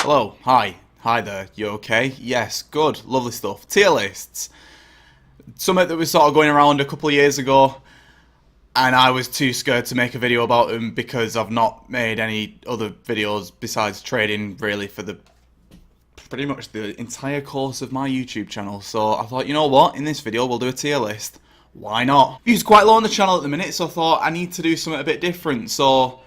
Hello, hi there, you okay? Yes, good, lovely stuff. Tier lists. Something that was sort of going around a couple of years ago, and I was too scared to make a video about them because I've not made any other videos besides trading really for pretty much the entire course of my YouTube channel. So I thought, you know what, in this video we'll do a tier list. Why not? Views quite low on the channel at the minute, so I thought I need to do something a bit different. So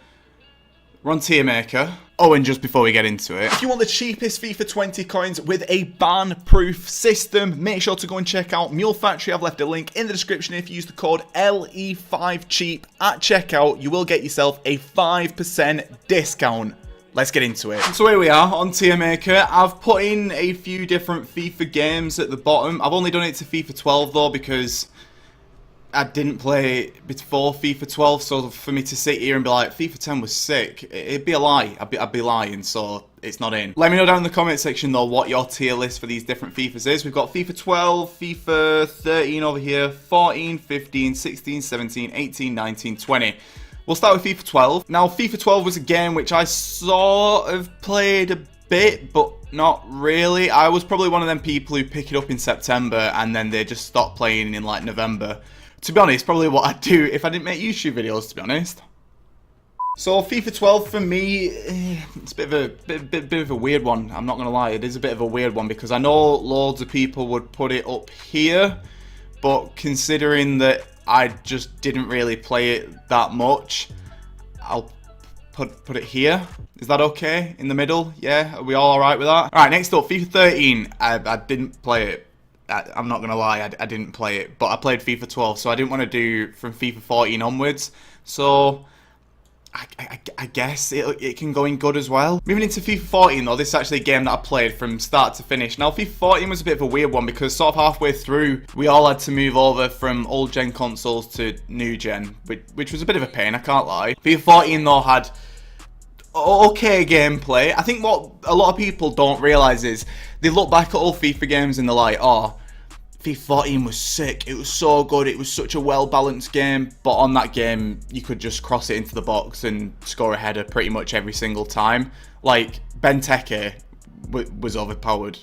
we're on Tier Maker. Oh, and just before we get into it, if you want the cheapest FIFA 20 coins with a ban-proof system, make sure to go and check out Mule Factory. I've left a link in the description. If you use the code LE5CHEAP at checkout, you will get yourself a 5% discount. Let's get into it. So here we are on Tier Maker. I've put in a few different FIFA games at the bottom. I've only done it to FIFA 12 though because I didn't play before FIFA 12, so for me to sit here and be like, FIFA 10 was sick, it'd be a lie. I'd be lying, so it's not in. Let me know down in the comment section, though, what your tier list for these different FIFAs is. We've got FIFA 12, FIFA 13 over here, 14, 15, 16, 17, 18, 19, 20. We'll start with FIFA 12. Now, FIFA 12 was a game which I sort of played a bit, but not really. I was probably one of them people who pick it up in September and then they just stop playing in like November. To be honest, probably what I'd do if I didn't make YouTube videos, to be honest. So FIFA 12 for me, it's a bit of a weird one. I'm not going to lie, it is a bit of a weird one because I know loads of people would put it up here, but considering that I just didn't really play it that much, I'll put it here. Is that okay? In the middle? Yeah? Are we all alright with that? Alright, next up, FIFA 13. I didn't play it. I'm not going to lie, I didn't play it, but I played FIFA 12, so I didn't want to do from FIFA 14 onwards, so I guess it can go in good as well. Moving into FIFA 14 though, this is actually a game that I played from start to finish. Now FIFA 14 was a bit of a weird one because sort of halfway through, we all had to move over from old gen consoles to new gen, which was a bit of a pain, I can't lie. FIFA 14 though had okay gameplay. I think what a lot of people don't realise is they look back at old FIFA games and they're like, oh, FIFA 14 was sick, it was so good, it was such a well balanced game, but on that game you could just cross it into the box and score a header pretty much every single time. Like Benteke was overpowered.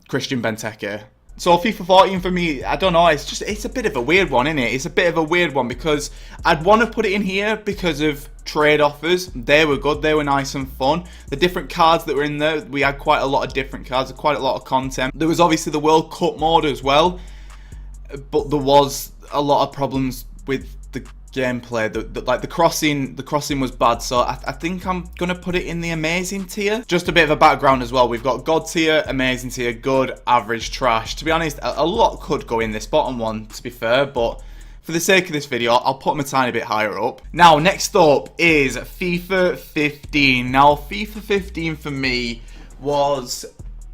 Christian Benteke. So FIFA 14 for me, I don't know, it's a bit of a weird one, isn't it? It's a bit of a weird one because I'd want to put it in here because of trade offers. They were good, they were nice and fun. The different cards that were in there, we had quite a lot of different cards, quite a lot of content. There was obviously the World Cup mode as well, but there was a lot of problems with the gameplay. Like the crossing was bad, so I think I'm gonna put it in the amazing tier. Just a bit of a background as well, we've got God tier, amazing tier, good, average, trash. To be honest, a lot could go in this bottom one, to be fair, but for the sake of this video, I'll put them a tiny bit higher up. Now, next up is FIFA 15. Now, FIFA 15 for me was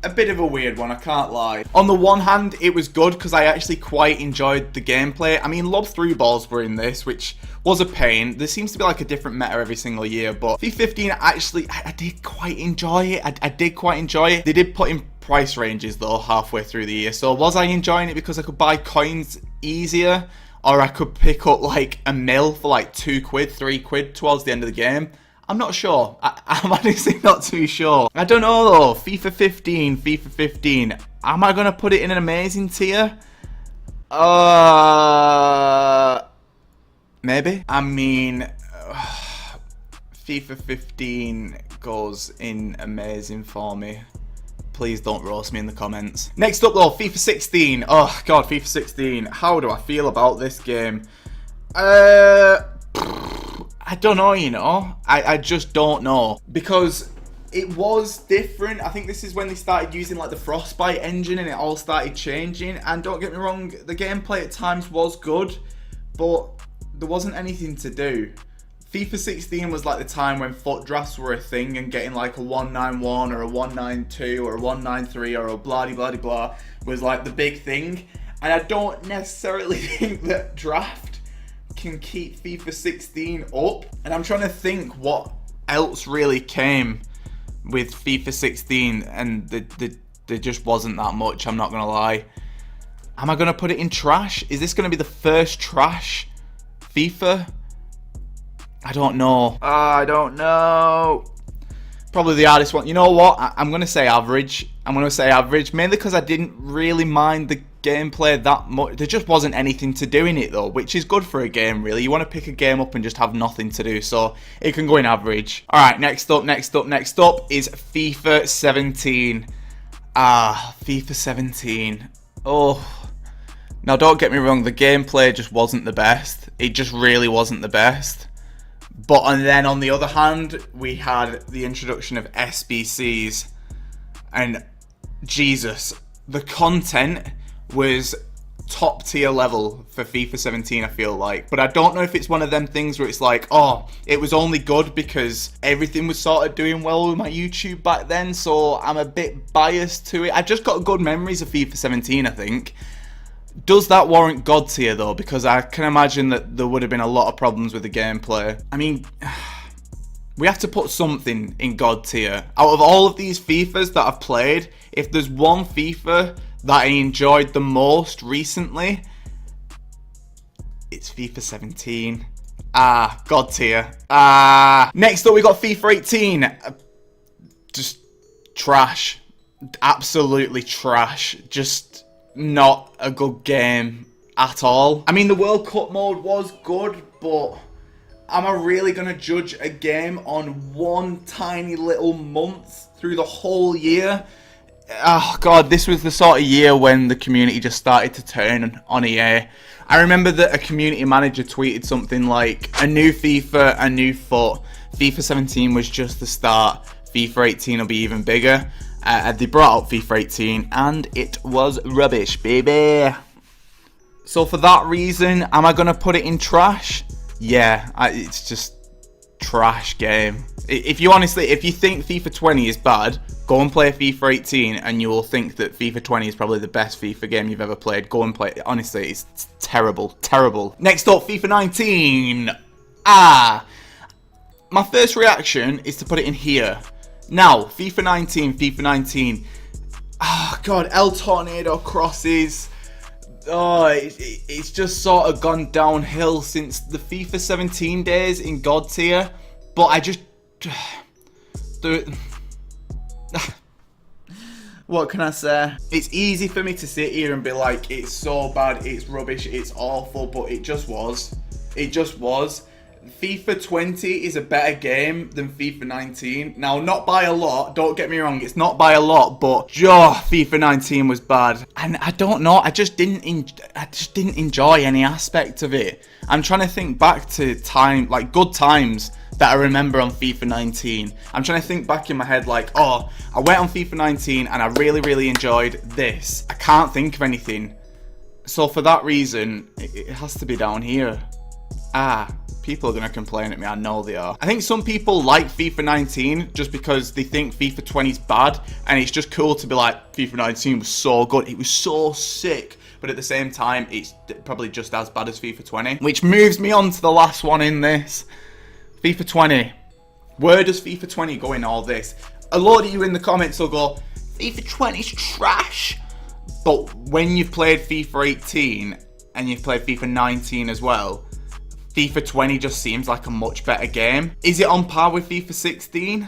a bit of a weird one, I can't lie. On the one hand, it was good because I actually quite enjoyed the gameplay. I mean, lob through balls were in this, which was a pain. There seems to be like a different meta every single year, but FIFA 15 actually, I did quite enjoy it. I did quite enjoy it. They did put in price ranges though halfway through the year, so was I enjoying it because I could buy coins easier? Or I could pick up like a mil for like 2 quid, 3 quid towards the end of the game. I'm not sure. I'm honestly not too sure. I don't know though. FIFA 15. Am I going to put it in an amazing tier? Maybe. I mean, FIFA 15 goes in amazing for me. Please don't roast me in the comments. Next up though, FIFA 16. Oh god, FIFA 16. How do I feel about this game? I don't know, you know. I just don't know. Because it was different. I think this is when they started using like the Frostbite engine and it all started changing. And don't get me wrong, the gameplay at times was good, but there wasn't anything to do. FIFA 16 was like the time when foot drafts were a thing and getting like a 191 or a 192 or a 193 or a blah de blah de blah was like the big thing. And I don't necessarily think that draft can keep FIFA 16 up. And I'm trying to think what else really came with FIFA 16 and there just wasn't that much, I'm not going to lie. Am I going to put it in trash? Is this going to be the first trash FIFA? I don't know. I don't know. Probably the hardest one. You know what? I'm going to say average. I'm going to say average, mainly because I didn't really mind the gameplay that much. There just wasn't anything to do in it, though, which is good for a game, really. You want to pick a game up and just have nothing to do, so it can go in average. Alright, next up is FIFA 17. FIFA 17. Oh. Now, don't get me wrong, the gameplay just wasn't the best. It just really wasn't the best. But and then on the other hand, we had the introduction of SBCs, and Jesus, the content was top tier level for FIFA 17, I feel like. But I don't know if it's one of them things where it's like, oh, it was only good because everything was sort of doing well with my YouTube back then, so I'm a bit biased to it. I just got good memories of FIFA 17, I think. Does that warrant God tier though? Because I can imagine that there would have been a lot of problems with the gameplay. I mean, we have to put something in God tier. Out of all of these FIFAs that I've played, if there's one FIFA that I enjoyed the most recently, it's FIFA 17. God tier. Next up we got FIFA 18. Just trash. Absolutely trash. Just not a good game at all. I mean, the World Cup mode was good, but am I really going to judge a game on one tiny little month through the whole year? Oh god, this was the sort of year when the community just started to turn on EA. I remember that a community manager tweeted something like, a new FIFA, a new foot. FIFA 17 was just the start. FIFA 18 will be even bigger. They brought out FIFA 18 and it was rubbish, baby. So for that reason, am I going to put it in trash? Yeah, it's just trash game. If you think FIFA 20 is bad, go and play FIFA 18 and you will think that FIFA 20 is probably the best FIFA game you've ever played. Go and play it. Honestly, it's terrible. Terrible. Next up, FIFA 19. My first reaction is to put it in here. Now, FIFA 19. Oh god, El Tornado crosses. Oh, it's just sort of gone downhill since the FIFA 17 days in God tier. But I just... What can I say? It's easy for me to sit here and be like, it's so bad, it's rubbish, it's awful, but it just was. It just was. FIFA 20 is a better game than FIFA 19. Now, not by a lot, don't get me wrong, it's not by a lot, but FIFA 19 was bad. And I don't know, I just didn't enjoy any aspect of it. I'm trying to think back to good times that I remember on FIFA 19. I'm trying to think back in my head like, oh, I went on FIFA 19 and I really, really enjoyed this. I can't think of anything. So for that reason, it has to be down here. People are going to complain at me, I know they are. I think some people like FIFA 19 just because they think FIFA 20 is bad, and it's just cool to be like, FIFA 19 was so good, it was so sick, but at the same time, it's probably just as bad as FIFA 20. Which moves me on to the last one in this. FIFA 20. Where does FIFA 20 go in all this? A lot of you in the comments will go, FIFA 20 is trash. But when you've played FIFA 18, and you've played FIFA 19 as well, FIFA 20 just seems like a much better game. Is it on par with FIFA 16?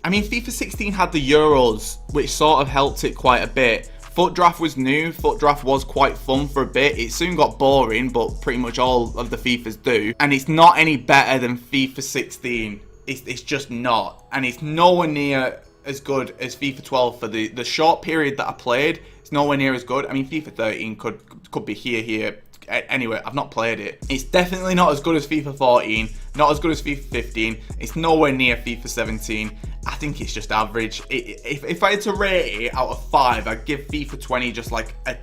I mean, FIFA 16 had the Euros, which sort of helped it quite a bit. Foot draft was new, foot draft was quite fun for a bit. It soon got boring, but pretty much all of the FIFAs do. And it's not any better than FIFA 16. It's just not. And it's nowhere near as good as FIFA 12 for the short period that I played. It's nowhere near as good. I mean, FIFA 13 could be here. Anyway, I've not played it. It's definitely not as good as FIFA 14, not as good as FIFA 15. It's nowhere near FIFA 17. I think it's just average. If I had to rate it out of 5, I'd give FIFA 20 just like a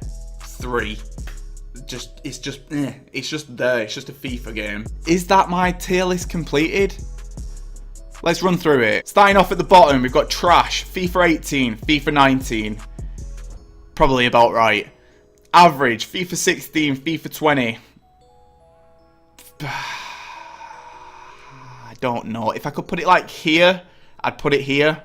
3. It's just there. It's just a FIFA game. Is that my tier list completed? Let's run through it. Starting off at the bottom, we've got trash, FIFA 18, FIFA 19. Probably about right. Average, FIFA 16, FIFA 20. I don't know. If I could put it like here, I'd put it here.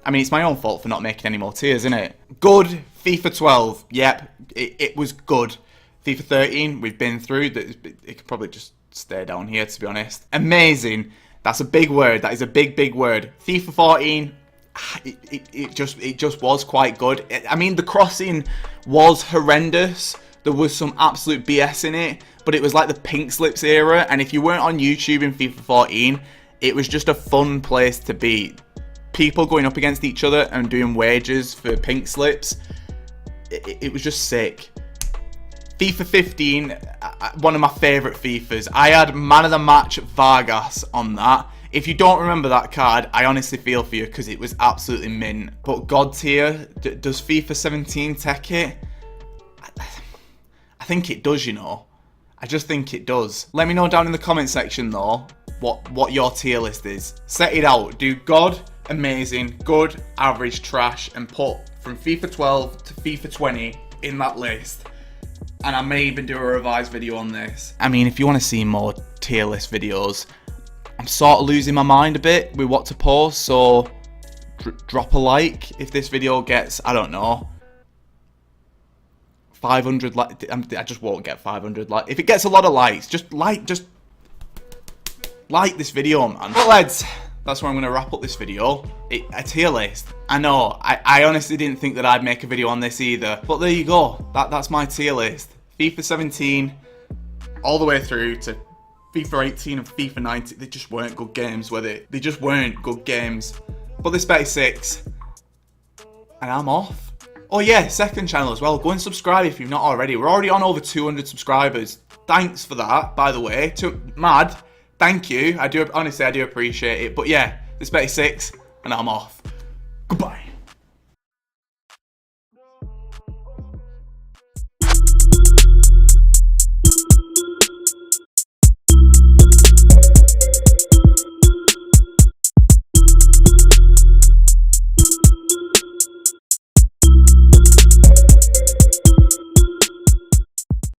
I mean, it's my own fault for not making any more tiers, isn't it? Good, FIFA 12. Yep, it was good. FIFA 13, we've been through. It could probably just stay down here, to be honest. Amazing. That's a big word. That is a big, big word. FIFA 14, it just was quite good. I mean, the crossing was horrendous. There was some absolute BS in it, but it was like the pink slips era, and if you weren't on YouTube in FIFA 14, it was just a fun place to be. People going up against each other and doing wages for pink slips. It was just sick. FIFA 15, one of my favourite FIFAs. I had man of the match Vargas on that. If you don't remember that card, I honestly feel for you because it was absolutely mint. But God tier, does FIFA 17 take it? I think it does, you know. I just think it does. Let me know down in the comment section though what your tier list is. Set it out. Do God, amazing, good, average, trash, and put from FIFA 12 to FIFA 20 in that list. And I may even do a revised video on this. I mean, if you want to see more tier list videos, I'm sort of losing my mind a bit with what to post, so drop a like if this video gets, I don't know, 500 likes. I just won't get 500 likes. If it gets a lot of likes, just like this video, man. But lads, that's where I'm going to wrap up this video. A tier list. I know, I honestly didn't think that I'd make a video on this either. But there you go. That's my tier list. FIFA 17, all the way through to FIFA 18 and FIFA 19. They just weren't good games, were they? They just weren't good games. But this bet is 6. And I'm off. Oh yeah, second channel as well. Go and subscribe if you've not already. We're already on over 200 subscribers. Thanks for that, by the way. Mad. Thank you. Honestly, I do appreciate it. But yeah, this bet is 6, and I'm off. Goodbye.